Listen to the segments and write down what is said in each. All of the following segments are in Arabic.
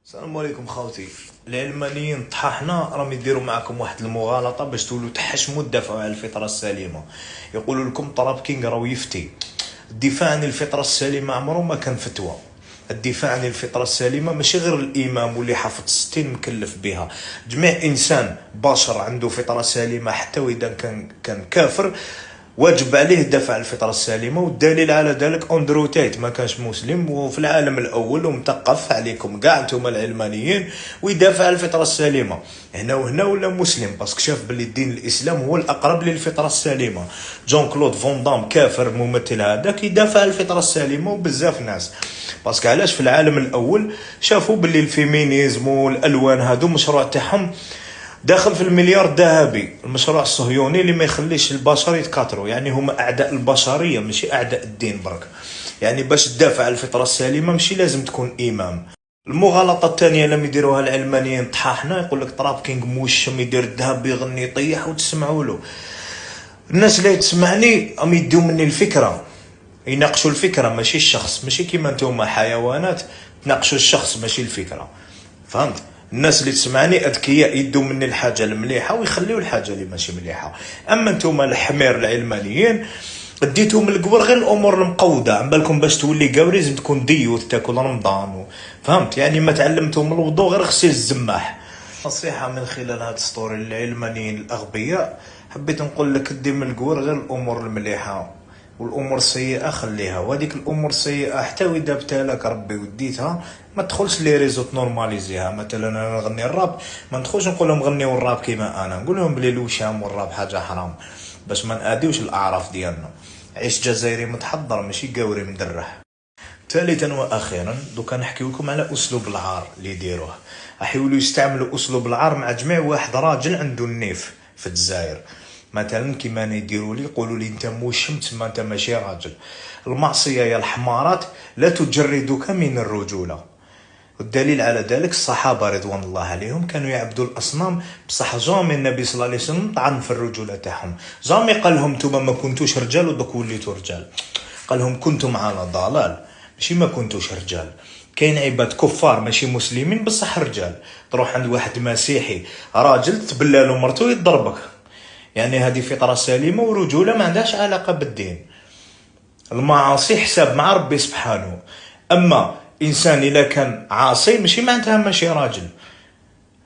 السلام عليكم خاوتي. العلمانيين طحاحنا راهم يديروا معكم واحد المغالطه باش تولوا تحشموا تدافعوا على الفطره السليمه. يقولوا لكم طراب كينغ راهو يفتي. الدفاع عن الفطره السليمه عمره ما كان فتوى. الدفاع عن الفطره السليمه ماشي غير الامام واللي حافظ 60 مكلف بها. جميع انسان بشر عنده فطره سليمه حتى واذا كان كافر واجب عليه الدفاع عن الفطره السليمه. والدليل على ذلك اندرو تايت ما كانش مسلم وفي العالم الاول ومثقف عليكم كاع انتم العلمانيين ويدافع عن الفطره السليمه هنا وهنا ولا مسلم باسكو شاف باللي الدين الاسلام هو الاقرب للفطره السليمه. جون كلود فون دام كافر ممثل هذاك يدافع عن الفطره السليمه وبزاف ناس باسكو علاش في العالم الاول شافوا باللي الفيمينيزم والالوان هادو مشروع تاعهم داخل في المليار الذهبي. المشروع الصهيوني اللي ما يخليش البشر يتكاثروا، يعني هما اعداء البشريه ماشي اعداء الدين برك. يعني باش تدافع على الفطره السليمه ماشي لازم تكون امام. المغالطه الثانيه لما يديروها العلمانيين طحاحنا يقول لك طراب كينغ موشم يدير الذهب يغني يطيح وتسمعوا له. الناس اللي تسمعني ام يديو مني الفكره، يناقشوا الفكره ماشي الشخص. ماشي كيما نتوما حيوانات تناقشوا الشخص ماشي الفكره، فهمت؟ الناس اللي تسمعني اذكياء يدوا مني الحاجه المليحه ويخليوا الحاجه اللي ماشي مليحه. اما نتوما الحمير العلمانيين ديتهم القبر غير الامور المقوده، عم بالكم باش تولي قاوري لازم تكون ديوث تاكل رمضان فهمت؟ يعني ما تعلمتهم الوضوء غير غسيل الزماح. نصيحه من خلال هذا السطوري للعلمانيين الاغبياء، حبيت نقول لك دي من القبر غير الامور المليحه والامور السيئه خليها، وهذيك الامور السيئه حتى واذا ابتلاك ربي وديتها ما تدخلش لي ريزو نورماليزيها. مثلا انا نغني الراب ما ندخلش نقول لهم غنيو الراب كيما انا، نقول لهم بلي الوشام والراب حاجه حرام باش ما ناديوش الاعراف ديالنا. عيش جزائري متحضر ماشي قاوري مدرح. ثالثا واخيرا دوكا نحكي لكم على اسلوب العار اللي يديروه. راح يولوا يستعملوا اسلوب العار مع جميع واحد راجل عنده النيف في الجزائر. مثلا كيما انا يديروا لي يقولوا لي انت موشم تما انت ماشي راجل. المعصيه يا الحمارات لا تجردك من الرجوله. والدليل على ذلك الصحابه رضوان الله عليهم كانوا يعبدوا الاصنام بصح جامي النبي صلى الله عليه وسلم طعن في الرجوله تاعهم. جامي قال لهم نتوما ما كنتوش رجال ودوك وليتوا رجال. قال لهم كنتم على ضلال ماشي ما كنتوش رجال. كاين عباد كفار ماشي مسلمين بصح رجال. تروح عند واحد مسيحي راجل تبلى له مرتو يضربك، يعني هذه فطره سليمه ورجوله ما عندهاش علاقه بالدين. المعاصي حساب مع ربي سبحانه. اما انسان اذا كان عاصي ماشي معناتها ماشي راجل.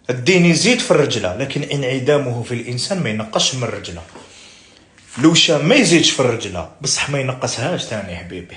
الدين يزيد في الرجله لكن انعدامه في الانسان ما ينقصش من الرجله. الوشام ما يزيدش في الرجله بصح ما ينقصهاش ثاني حبيبي.